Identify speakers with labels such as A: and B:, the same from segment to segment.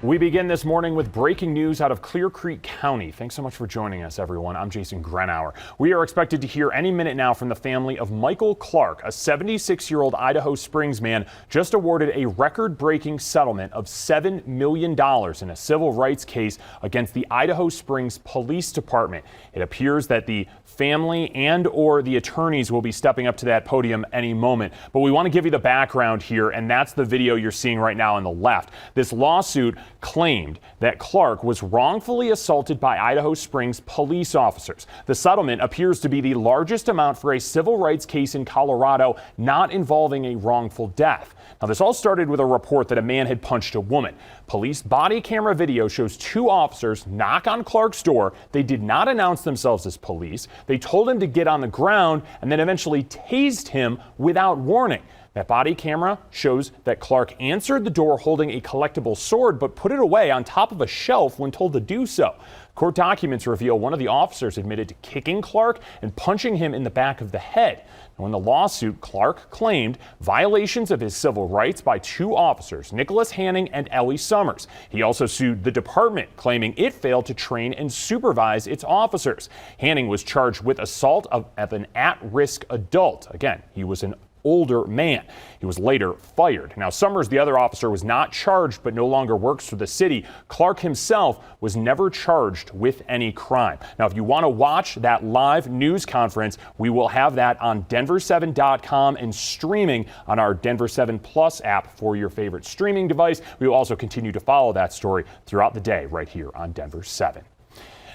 A: We begin this morning with breaking news out of Clear Creek County. Thanks so much for joining us, everyone. I'm Jason Grenauer. We are expected to hear any minute now from the family of Michael Clark, a 76-year-old Idaho Springs man just awarded a record-breaking settlement of $7 million in a civil rights case against the Idaho Springs Police Department. It appears that the family and or the attorneys will be stepping up to that podium any moment. But we want to give you the background here, and that's the video you're seeing right now on the left. This lawsuit claimed that Clark was wrongfully assaulted by Idaho Springs police officers. The settlement appears to be the largest amount for a civil rights case in Colorado not involving a wrongful death. Now, this all started with a report that a man had punched a woman. Police body camera video shows two officers knock on Clark's door. They did not announce themselves as police. They told him to get on the ground and then eventually tased him without warning. That body camera shows that Clark answered the door holding a collectible sword, but put it away on top of a shelf when told to do so. Court documents reveal one of the officers admitted to kicking Clark and punching him in the back of the head. Now, in the lawsuit, Clark claimed violations of his civil rights by two officers, Nicholas Hanning and Ellie Summers. He also sued the department, claiming it failed to train and supervise its officers. Hanning was charged with assault of an at-risk adult. Again, he was an older man. He was later fired. Now, Summers, the other officer, was not charged but no longer works for the city. Clark himself was never charged with any crime. Now, if you want to watch that live news conference, we will have that on Denver7.com and streaming on our Denver 7 Plus app for your favorite streaming device. We will also continue to follow that story throughout the day right here on Denver 7.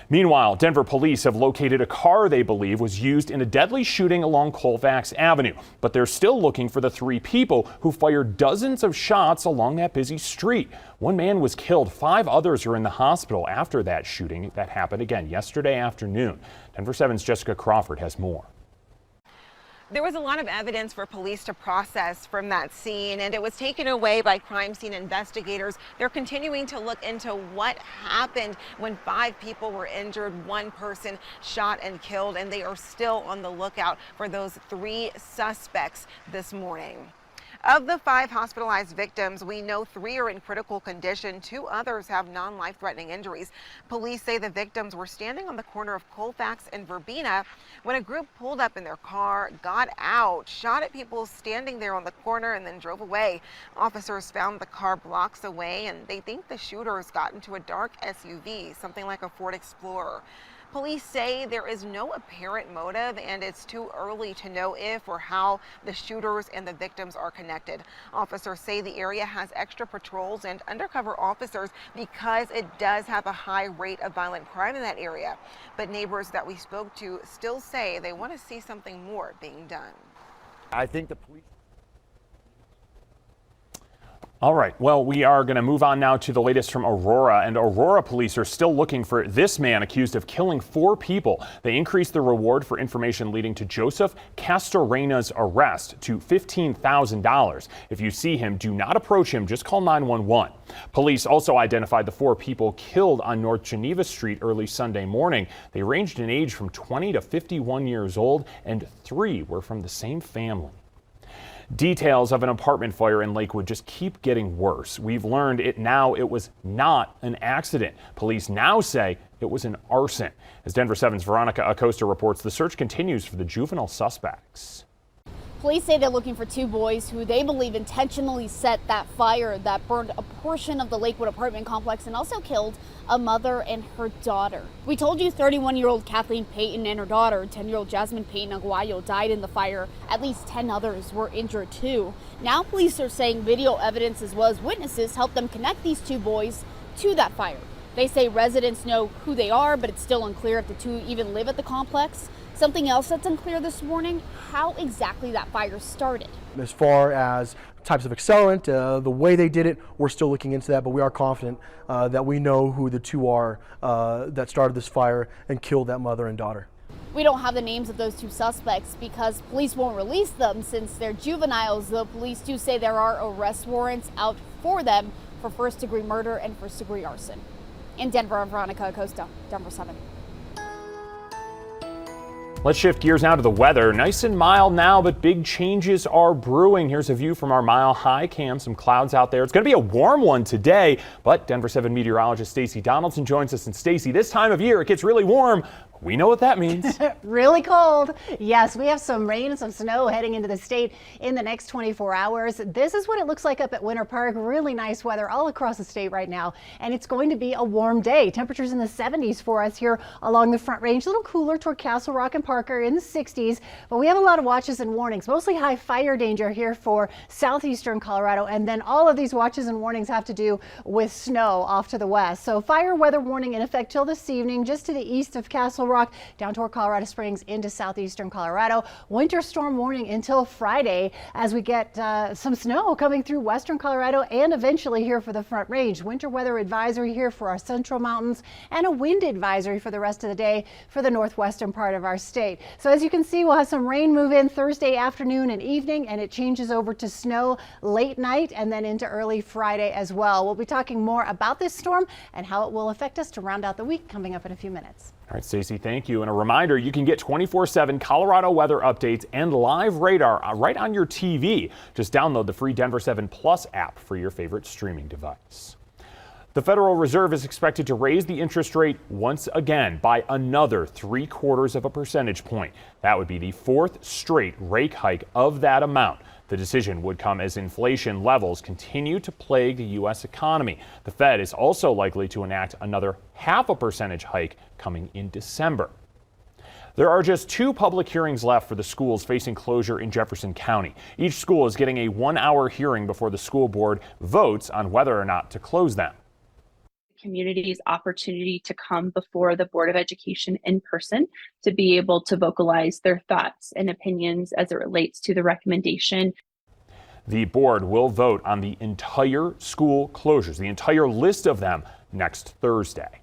A: Meanwhile, Denver police have located a car they believe was used in a deadly shooting along Colfax Avenue, but they're still looking for the three people who fired dozens of shots along that busy street. One man was killed. 5 others are in the hospital after that shooting that happened again yesterday afternoon. Denver 7's Jessica Crawford has more.
B: There was a lot of evidence for police to process from that scene, and it was taken away by crime scene investigators. They're continuing to look into what happened when 5 people were injured, 1 person shot and killed, and they are still on the lookout for those 3 suspects this morning. Of the 5 hospitalized victims, we know 3 are in critical condition. 2 others have non-life-threatening injuries. Police say the victims were standing on the corner of Colfax and Verbena when a group pulled up in their car, got out, shot at people standing there on the corner, and then drove away. Officers found the car blocks away, and they think the shooters got into a dark SUV, something like a Ford Explorer. Police say there is no apparent motive, and it's too early to know if or how the shooters and the victims are connected. Officers say the area has extra patrols and undercover officers because it does have a high rate of violent crime in that area. But neighbors that we spoke to still say they want to see something more being done.
C: I think the police.
A: All right, well, we are going to move on now to the latest from Aurora, and Aurora police are still looking for this man accused of killing 4 people. They increased the reward for information leading to Joseph Castorena's arrest to $15,000. If you see him, do not approach him, just call 911. Police also identified the 4 people killed on North Geneva Street early Sunday morning. They ranged in age from 20 to 51 years old, and 3 were from the same family. Details of an apartment fire in Lakewood just keep getting worse. We've learned it was not an accident. Police now say it was an arson. As Denver 7's Veronica Acosta reports, the search continues for the juvenile suspects.
D: Police say they're looking for 2 boys who they believe intentionally set that fire that burned a portion of the Lakewood apartment complex and also killed a mother and her daughter. We told you 31-year-old Kathleen Payton and her daughter, 10-year-old Jasmine Payton Aguayo, died in the fire. At least 10 others were injured too. Now police are saying video evidence as well as witnesses helped them connect these 2 boys to that fire. They say residents know who they are, but it's still unclear if the 2 even live at the complex. Something else that's unclear this morning, how exactly that fire started.
E: As far as types of accelerant, the way they did it, we're still looking into that, but we are confident that we know who the 2 are that started this fire and killed that mother and daughter.
D: We don't have the names of those 2 suspects because police won't release them since they're juveniles, though police do say there are arrest warrants out for them for first-degree murder and first-degree arson. In Denver, I'm Veronica Acosta, Denver 7.
A: Let's shift gears now to the weather. Nice and mild now, but big changes are brewing. Here's a view from our Mile High cam. Some clouds out there. It's going to be a warm one today, but Denver 7 meteorologist Stacey Donaldson joins us. And Stacey, this time of year, it gets really warm. We know what that means.
F: Really cold. Yes, we have some rain and some snow heading into the state in the next 24 hours. This is what it looks like up at Winter Park. Really nice weather all across the state right now. And it's going to be a warm day. Temperatures in the 70s for us here along the Front Range. A little cooler toward Castle Rock and Parker in the 60s. But we have a lot of watches and warnings. Mostly high fire danger here for southeastern Colorado. And then all of these watches and warnings have to do with snow off to the west. So fire weather warning in effect till this evening just to the east of Castle Rock, down toward Colorado Springs into southeastern Colorado. Winter storm warning until Friday as we get some snow coming through western Colorado and eventually here for the Front Range. Winter weather advisory here for our central mountains and a wind advisory for the rest of the day for the northwestern part of our state. So as you can see, we'll have some rain move in Thursday afternoon and evening, and it changes over to snow late night and then into early Friday as well. We'll be talking more about this storm and how it will affect us to round out the week coming up in a few minutes.
A: All right, Stacey, thank you. And a reminder, you can get 24/7 Colorado weather updates and live radar right on your TV. Just download the free Denver 7 Plus app for your favorite streaming device. The Federal Reserve is expected to raise the interest rate once again by another 3/4 of a percentage point. That would be the fourth straight rate hike of that amount. The decision would come as inflation levels continue to plague the U.S. economy. The Fed is also likely to enact another 0.5 percentage hike coming in December. There are just 2 public hearings left for the schools facing closure in Jefferson County. Each school is getting a 1-hour hearing before the school board votes on whether or not to close them.
G: Community's opportunity to come before the Board of Education in person to be able to vocalize their thoughts and opinions as it relates to the recommendation.
A: The board will vote on the entire school closures, the entire list of them, next Thursday.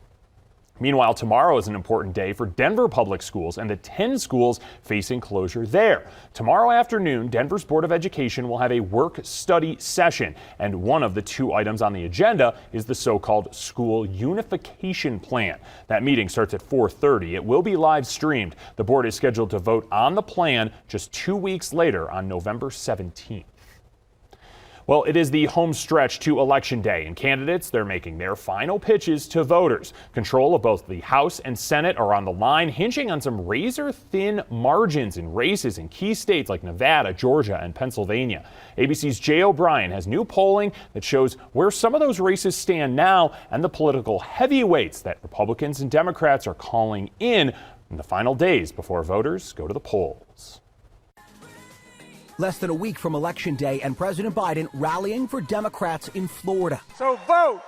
A: Meanwhile, tomorrow is an important day for Denver Public Schools and the 10 schools facing closure there. Tomorrow afternoon, Denver's Board of Education will have a work-study session, and one of the 2 items on the agenda is the so-called School Unification Plan. That meeting starts at 4:30. It will be live streamed. The board is scheduled to vote on the plan just 2 weeks later on November 17th. Well, it is the home stretch to Election Day, and candidates, they're making their final pitches to voters. Control of both the House and Senate are on the line, hinging on some razor-thin margins in races in key states like Nevada, Georgia, and Pennsylvania. ABC's Jay O'Brien has new polling that shows where some of those races stand now and the political heavyweights that Republicans and Democrats are calling in the final days before voters go to the polls.
H: Less than a week from Election Day and President Biden rallying for Democrats in Florida.
I: So vote.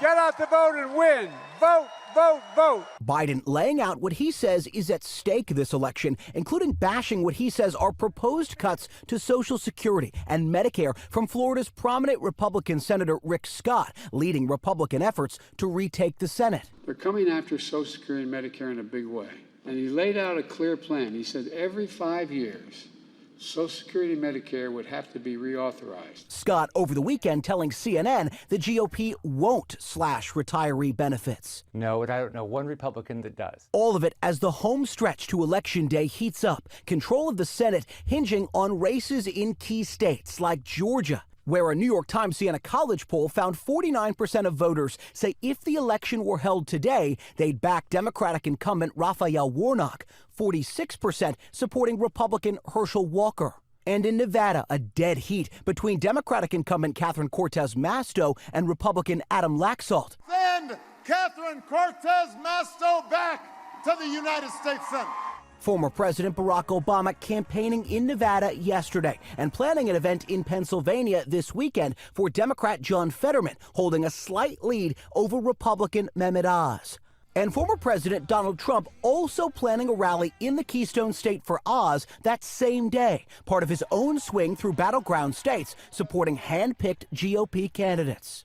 I: Get out the vote and win. Vote, vote, vote.
H: Biden laying out what he says is at stake this election, including bashing what he says are proposed cuts to Social Security and Medicare from Florida's prominent Republican Senator Rick Scott, leading Republican efforts to retake the Senate.
J: They're coming after Social Security and Medicare in a big way. And he laid out a clear plan. He said every 5 years, Social Security and Medicare would have to be reauthorized.
H: Scott over the weekend telling CNN the GOP won't slash retiree benefits.
K: No, and I don't know one Republican that does.
H: All of it as the home stretch to Election Day heats up. Control of the Senate hinging on races in key states like Georgia, where a New York Times Siena College poll found 49% of voters say if the election were held today, they'd back Democratic incumbent Raphael Warnock, 46% supporting Republican Herschel Walker. And in Nevada, a dead heat between Democratic incumbent Catherine Cortez Masto and Republican Adam Laxalt.
I: Send Catherine Cortez Masto back to the United States Senate.
H: Former President Barack Obama campaigning in Nevada yesterday and planning an event in Pennsylvania this weekend for Democrat John Fetterman, holding a slight lead over Republican Mehmet Oz. And former President Donald Trump also planning a rally in the Keystone State for Oz that same day, part of his own swing through battleground states supporting hand-picked GOP candidates.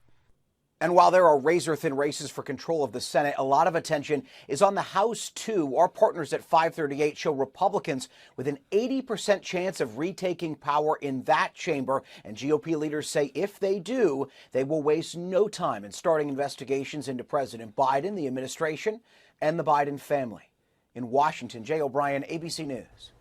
L: And while there are razor-thin races for control of the Senate, a lot of attention is on the House, too. Our partners at 538 show Republicans with an 80% chance of retaking power in that chamber. And GOP leaders say if they do, they will waste no time in starting investigations into President Biden, the administration, and the Biden family. in Washington. Jay O'Brien, ABC News.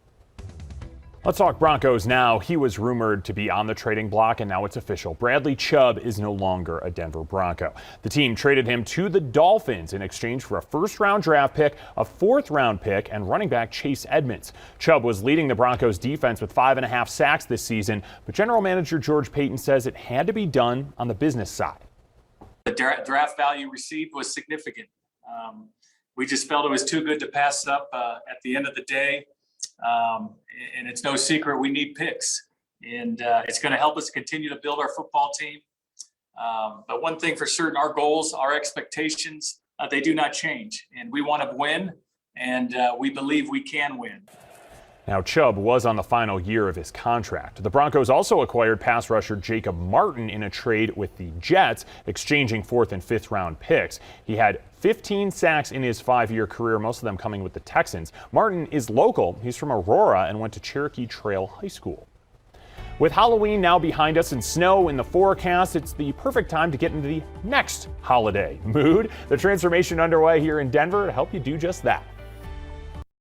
A: Let's talk Broncos now. He was rumored to be on the trading block, and now it's official. Bradley Chubb is no longer a Denver Bronco. The team traded him to the Dolphins in exchange for a first-round draft pick, a fourth-round pick, and running back Chase Edmonds. Chubb was leading the Broncos defense with 5.5 sacks this season, but general manager George Paton says it had to be done on the business side.
M: The draft value received was significant. We just felt it was too good to pass up at the end of the day. And it's no secret we need picks, and it's going to help us continue to build our football team. But one thing for certain, our goals, our expectations, they do not change, and we want to win, and we believe we can win.
A: Now, Chubb was on the final year of his contract. The Broncos also acquired pass rusher Jacob Martin in a trade with the Jets, exchanging 4th and 5th round picks. He had 15 sacks in his 5-year career, most of them coming with the Texans. Martin is local. He's from Aurora and went to Cherokee Trail High School. With Halloween now behind us and snow in the forecast, it's the perfect time to get into the next holiday mood. The transformation underway here in Denver to help you do just that.